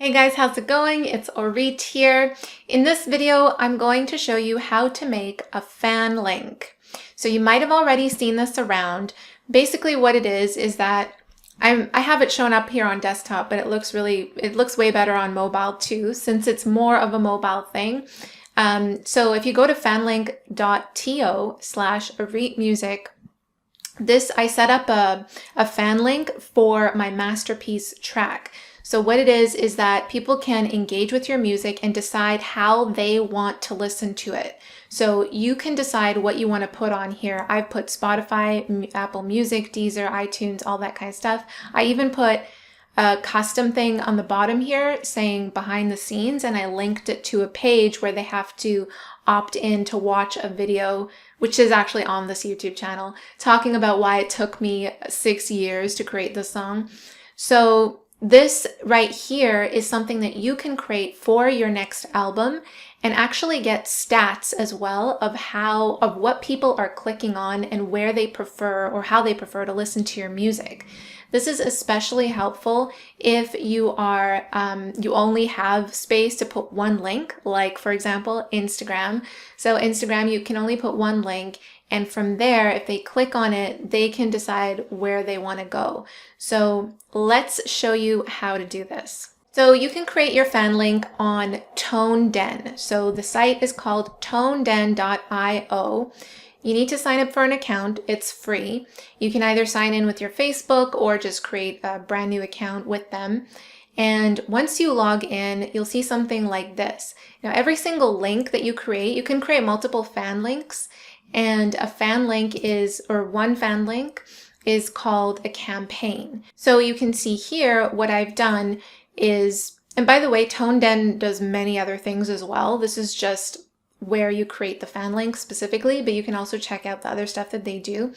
Hey guys, how's it going? It's Orit here. In this video, I'm going to show you how to make a fan link. So you might have already seen this around. Basically what it is that I have it shown up here on desktop, but it looks way better on mobile too, since it's more of a mobile thing. So if you go to fanlink.to/aritmusic, I set up a fan link for my masterpiece track. So what it is that people can engage with your music and decide how they want to listen to it. So you can decide what you want to put on here. I've put Spotify, Apple Music, Deezer, iTunes, all that kind of stuff. I even put a custom thing on the bottom here saying behind the scenes, and I linked it to a page where they have to opt in to watch a video, which is actually on this YouTube channel, talking about why it took me 6 years to create this song. So this right here is something that you can create for your next album and actually get stats as well of what people are clicking on and where they prefer or how they prefer to listen to your music. This is especially helpful if you are you only have space to put one link, like for example Instagram. So Instagram, you can only put one link, and from there, if they click on it, they can decide where they want to go. So let's show you how to do this. So you can create your fan link on ToneDen. So the site is called ToneDen.io. You need to sign up for an account. It's free. You can either sign in with your Facebook or just create a brand new account with them. And once you log in, you'll see something like this. Now, every single link that you can create multiple fan links. And a fan link one fan link is called a campaign. So you can see here what I've done is, and by the way, ToneDen does many other things as well. This is just where you create the fan link specifically, but you can also check out the other stuff that they do.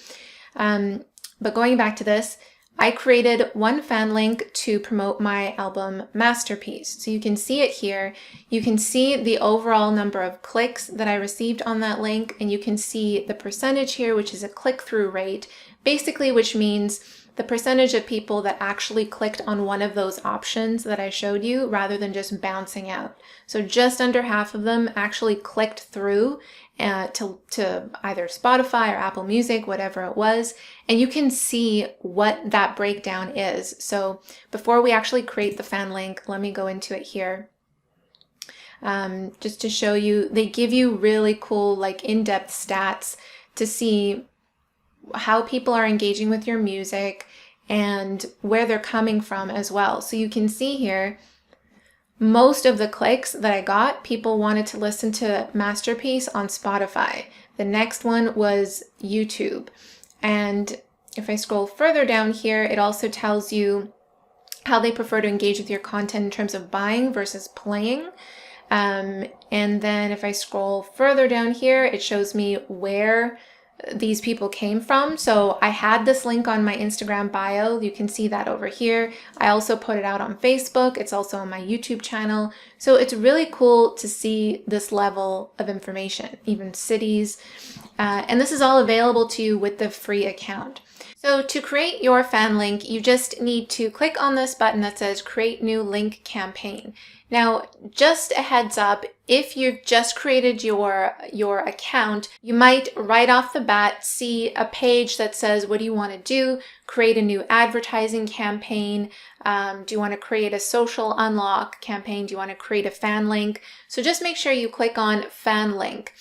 But going back to this, I created one fan link to promote my album Masterpiece. So you can see it here. You can see the overall number of clicks that I received on that link, and you can see the percentage here, which is a click-through rate, basically, which means the percentage of people that actually clicked on one of those options that I showed you rather than just bouncing out. So just under half of them actually clicked through to either Spotify or Apple Music, whatever it was, and you can see what that breakdown is. So before we actually create the fan link, let me go into it here. Just to show you, they give you really cool, like in-depth stats to see how people are engaging with your music and where they're coming from as well. So you can see here, most of the clicks that I got, people wanted to listen to Masterpiece on Spotify. The next one was YouTube. And if I scroll further down here, it also tells you how they prefer to engage with your content in terms of buying versus playing. And then if I scroll further down here, it shows me where these people came from. So I had this link on my Instagram bio. You can see that over here. I also put it out on Facebook. It's also on my YouTube channel. So it's really cool to see this level of information, even cities. And this is all available to you with the free account. So to create your fan link, you just need to click on this button that says Create New Link Campaign. Now, just a heads up, if you've just created your account, you might right off the bat see a page that says, what do you want to do? Create a new advertising campaign. Do you want to create a social unlock campaign? Do you want to create a fan link? So just make sure you click on fan link.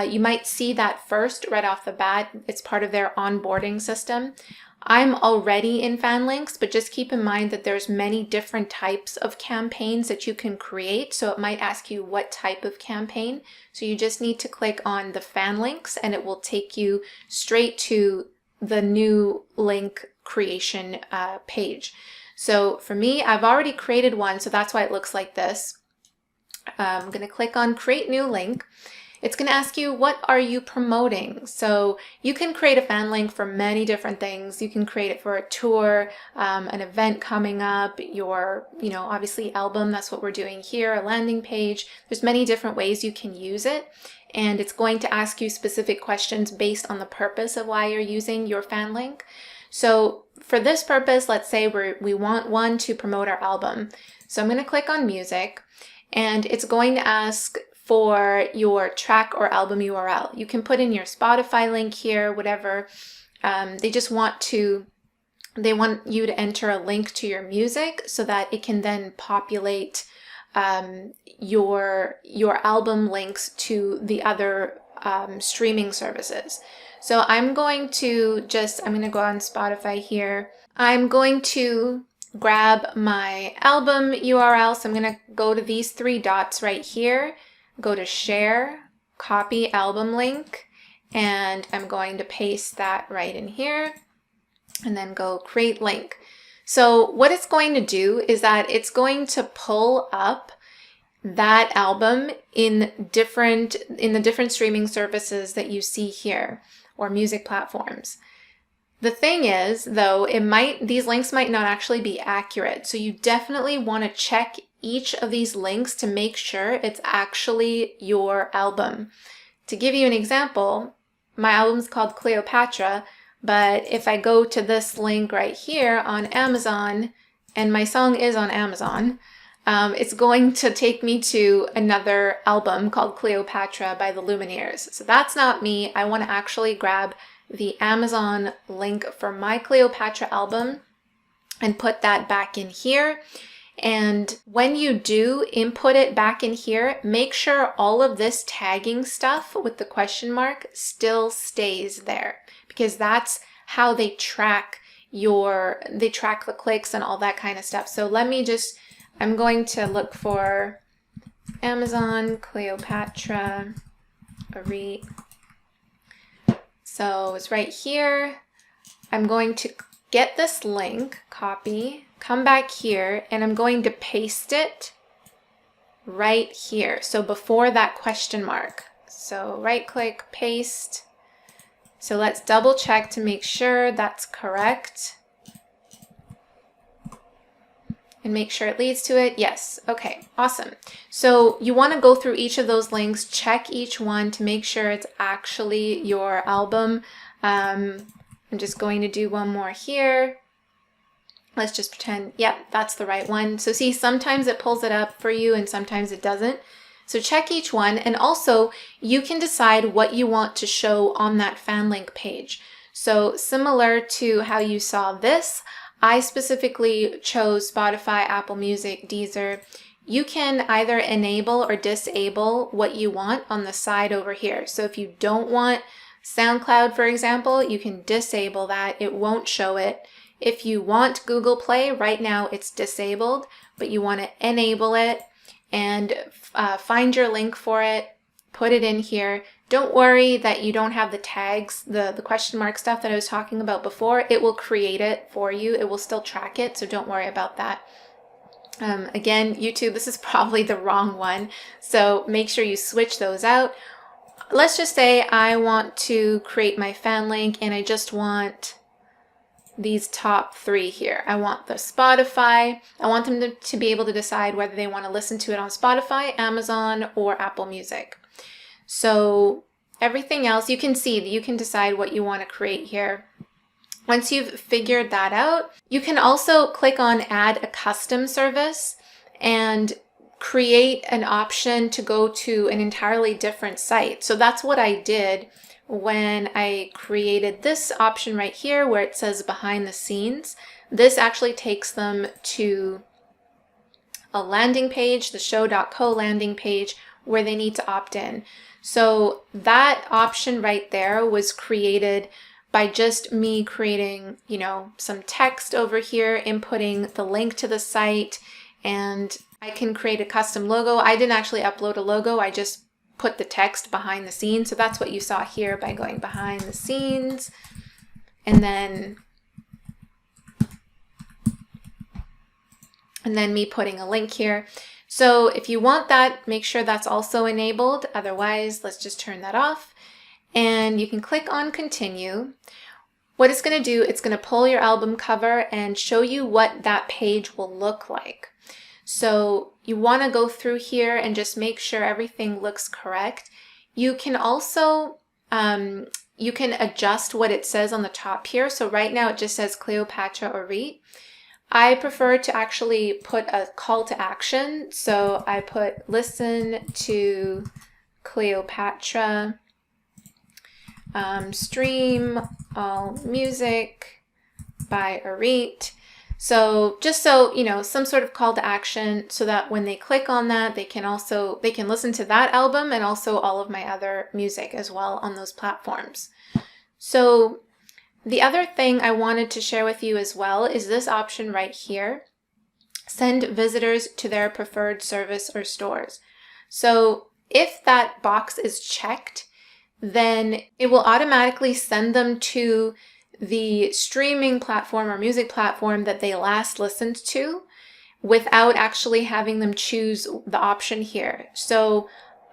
You might see that first right off the bat. It's part of their onboarding system. I'm already in fan links, but just keep in mind that there's many different types of campaigns that you can create. So it might ask you what type of campaign. So you just need to click on the fan links and it will take you straight to the new link creation page. So for me, I've already created one, so that's why it looks like this. I'm going to click on Create New Link. It's going to ask you, what are you promoting? So you can create a fan link for many different things. You can create it for a tour, an event coming up, your, obviously album, that's what we're doing here, a landing page. There's many different ways you can use it. And it's going to ask you specific questions based on the purpose of why you're using your fan link. So for this purpose, let's say we want one to promote our album. So I'm going to click on music, and it's going to ask for your track or album URL. You can put in your Spotify link here, whatever. They want you to enter a link to your music so that it can then populate your album links to the other streaming services. So I'm going to go on Spotify here. I'm going to grab my album URL. So I'm going to go to these three dots right here, go to share, copy album link, and I'm going to paste that right in here, and then go create link. So what it's going to do is that it's going to pull up that album in the different streaming services that you see here, or music platforms. The thing is, though, these links might not actually be accurate. So you definitely want to check each of these links to make sure it's actually your album. To give you an example, my album's called Cleopatra, but if I go to this link right here on Amazon, and my song is on Amazon, it's going to take me to another album called Cleopatra by the Lumineers. So that's not me. I want to actually grab the Amazon link for my Cleopatra album and put that back in here. And when you do input it back in here, make sure all of this tagging stuff with the question mark still stays there, because that's how they track the clicks and all that kind of stuff. So I'm going to look for Amazon Cleopatra Arie. So it's right here. I'm going to get this link, copy, come back here, and I'm going to paste it right here. So before that question mark. So right click, paste. So let's double check to make sure that's correct. And make sure it leads to it. Yes. Okay. Awesome. So you want to go through each of those links, check each one to make sure it's actually your album. I'm just going to do one more here. Let's just pretend, yep, that's the right one. So see, sometimes it pulls it up for you and sometimes it doesn't. So check each one, and also you can decide what you want to show on that Fanlink page. So similar to how you saw this, I specifically chose Spotify, Apple Music, Deezer. You can either enable or disable what you want on the side over here. So if you don't want SoundCloud, for example, you can disable that. It won't show it. If you want Google Play, right now it's disabled, but you want to enable it and find your link for it, put it in here. Don't worry that you don't have the tags, the question mark stuff that I was talking about before. It will create it for you. It will still track it, so don't worry about that. Again, YouTube, this is probably the wrong one, so make sure you switch those out. Let's just say I want to create my Fanlink and I just want these top three here. I want the Spotify. I want them to be able to decide whether they want to listen to it on Spotify, Amazon, or Apple Music. So everything else, you can see that you can decide what you want to create here. Once you've figured that out, you can also click on Add a Custom Service and create an option to go to an entirely different site. So that's what I did when I created this option right here where it says behind the scenes. This actually takes them to a landing page, the show.co landing page, where they need to opt in. So that option right there was created by just me creating, some text over here, inputting the link to the site, and I can create a custom logo. I didn't actually upload a logo. I just put the text behind the scenes. So that's what you saw here by going behind the scenes and then me putting a link here. So if you want that, make sure that's also enabled. Otherwise, let's just turn that off. And you can click on continue. What it's going to do, it's going to pull your album cover and show you what that page will look like. So you want to go through here and just make sure everything looks correct. You can also you can adjust what it says on the top here. So right now it just says Cleopatra or Reet. I prefer to actually put a call to action. So I put listen to Cleopatra, stream all music by Arit. So just so, you know, some sort of call to action so that when they click on that, they can listen to that album and also all of my other music as well on those platforms. So the other thing I wanted to share with you as well is this option right here, send visitors to their preferred service or stores. So if that box is checked, then it will automatically send them to the streaming platform or music platform that they last listened to without actually having them choose the option here. So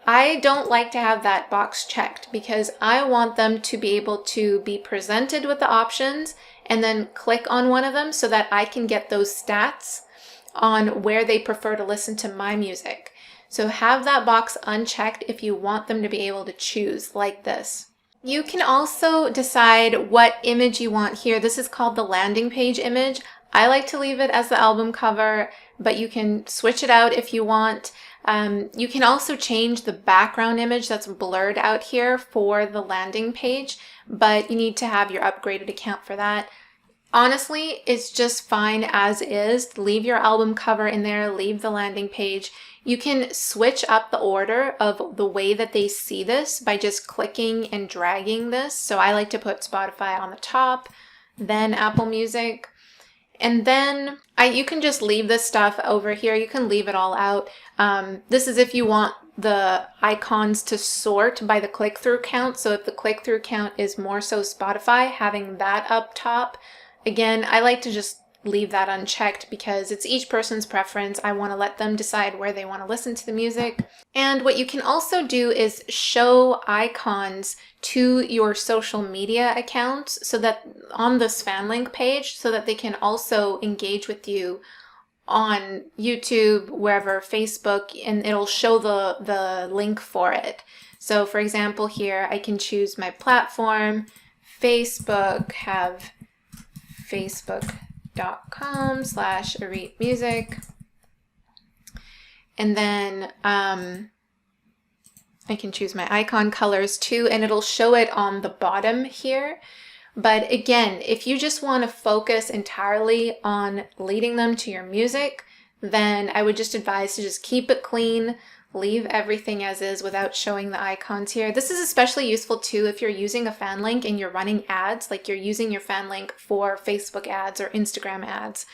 I don't like to have that box checked because I want them to be able to be presented with the options and then click on one of them so that I can get those stats on where they prefer to listen to my music. So have that box unchecked if you want them to be able to choose like this. You can also decide what image you want here. This is called the landing page image. I like to leave it as the album cover, but you can switch it out if you want. You can also change the background image that's blurred out here for the landing page, but you need to have your upgraded account for that. Honestly, it's just fine as is. Leave your album cover in there, leave the landing page. You can switch up the order of the way that they see this by just clicking and dragging this. So I like to put Spotify on the top, then Apple Music, and then you can just leave this stuff over here. You can leave it all out. This is if you want the icons to sort by the click-through count. So if the click-through count is more so Spotify, having that up top. Again, I like to just leave that unchecked because it's each person's preference. I want to let them decide where they want to listen to the music. And what you can also do is show icons to your social media accounts so that on this Fanlink page, so that they can also engage with you on YouTube, wherever, Facebook, and it'll show the link for it. So for example, here I can choose my platform, Facebook, have facebook.com/Arit Music. And then I can choose my icon colors too, and it'll show it on the bottom here. But again, if you just want to focus entirely on leading them to your music, then I would just advise to just keep it clean, leave everything as is without showing the icons here. This is especially useful too if you're using a Fanlink and you're running ads, like you're using your Fanlink for Facebook ads or Instagram ads.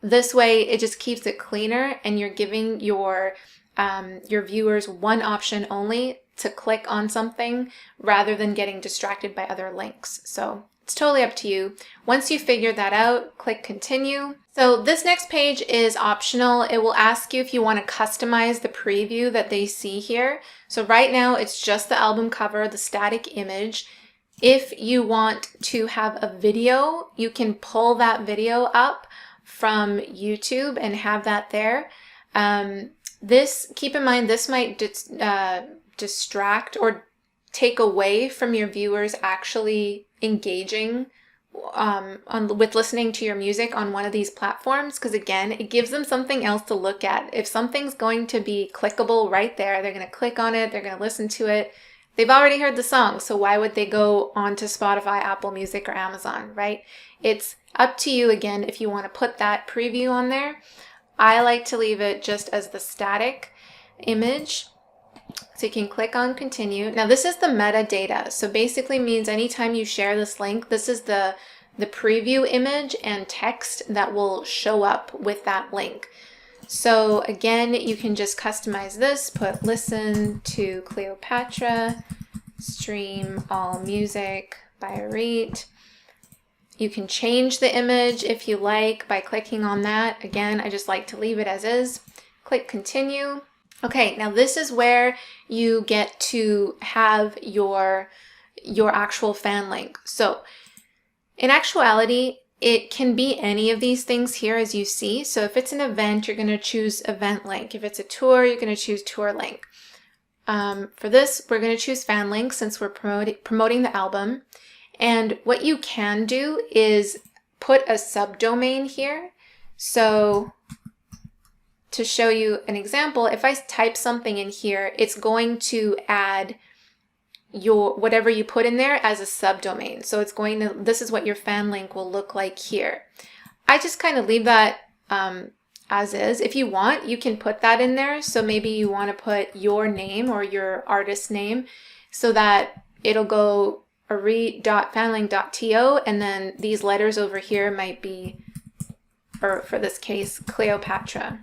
This way it just keeps it cleaner and you're giving your viewers one option only to click on something rather than getting distracted by other links. So it's totally up to you. Once you figure that out, click continue. So this next page is optional. It will ask you if you want to customize the preview that they see here. So right now it's just the album cover, the static image. If you want to have a video, you can pull that video up from YouTube and have that there. Keep in mind, this might distract or take away from your viewers actually engaging with listening to your music on one of these platforms, because again, it gives them something else to look at. If something's going to be clickable right there, they're going to click on it, they're going to listen to it. They've already heard the song, so why would they go on to Spotify, Apple Music, or Amazon, right? It's up to you again if you want to put that preview on there. I like to leave it just as the static image. So you can click on continue. Now this is the metadata. So basically means anytime you share this link, this is the preview image and text that will show up with that link. So again, you can just customize this, put listen to Cleopatra, stream all music by Arit. You can change the image if you like by clicking on that. Again, I just like to leave it as is. Click continue. Okay, now this is where you get to have your actual Fanlink. So in actuality, it can be any of these things here as you see. So if it's an event, you're going to choose event link. If it's a tour, you're going to choose tour link. For this, we're going to choose Fanlink since we're promoting the album. And what you can do is put a subdomain here. So to show you an example, if I type something in here, it's going to add your whatever you put in there as a subdomain. So it's going to, this is what your Fanlink will look like here. I just kind of leave that as is. If you want, you can put that in there. So maybe you want to put your name or your artist name so that it'll go ari.fanlink.to, and then these letters over here might be, or for this case, Cleopatra,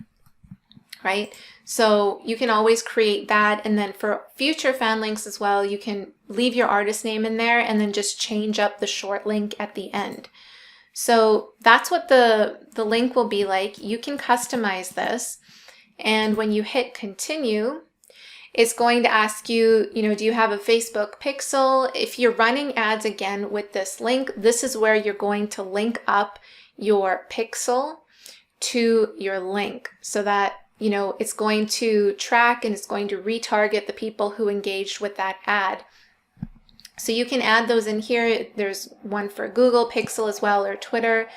right? So you can always create that, and then for future Fanlinks as well, you can leave your artist name in there and then just change up the short link at the end. So that's what the link will be like. You can customize this, and when you hit continue, it's going to ask you, do you have a Facebook pixel? If you're running ads again with this link, this is where you're going to link up your pixel to your link so that, it's going to track and it's going to retarget the people who engaged with that ad. So you can add those in here. There's one for Google Pixel as well, or Twitter.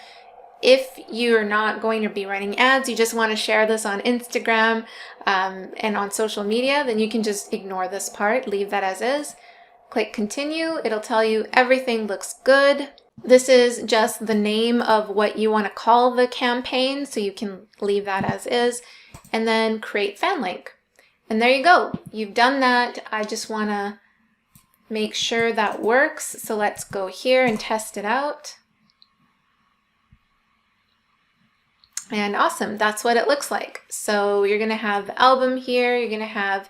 If you're not going to be running ads, you just want to share this on Instagram and on social media, then you can just ignore this part, leave that as is. Click continue. It'll tell you everything looks good. This is just the name of what you want to call the campaign, so you can leave that as is, and then create Fanlink. And there you go. You've done that. I just want to make sure that works. So let's go here and test it out. And awesome, that's what it looks like. So you're gonna have the album here, you're gonna have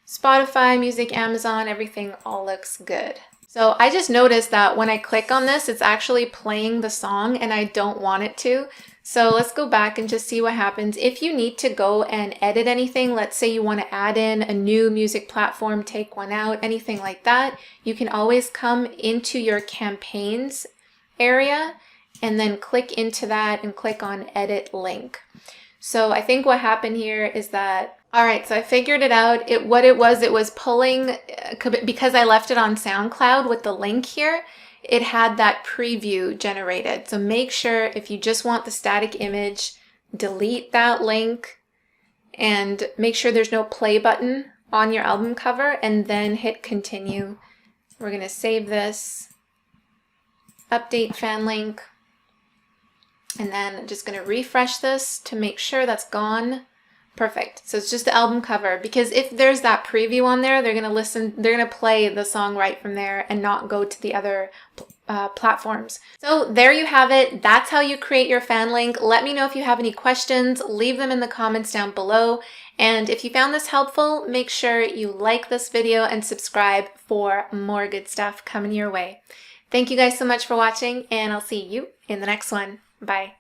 Spotify, music, Amazon, everything all looks good. So I just noticed that when I click on this, it's actually playing the song and I don't want it to. So let's go back and just see what happens. If you need to go and edit anything, let's say you want to add in a new music platform, take one out, anything like that, you can always come into your campaigns area and then click into that and click on edit link. So I think what happened here is that, all right, so I figured it out. It was pulling, because I left it on SoundCloud with the link here, it had that preview generated. So make sure if you just want the static image, delete that link and make sure there's no play button on your album cover and then hit continue. We're gonna save this, update Fanlink, and then I'm just going to refresh this to make sure that's gone. Perfect. So it's just the album cover, because if there's that preview on there, they're going to play the song right from there and not go to the other platforms. So there you have it. That's how you create your Fanlink. Let me know if you have any questions. Leave them in the comments down below. And if you found this helpful, make sure you like this video and subscribe for more good stuff coming your way. Thank you guys so much for watching, and I'll see you in the next one. Bye.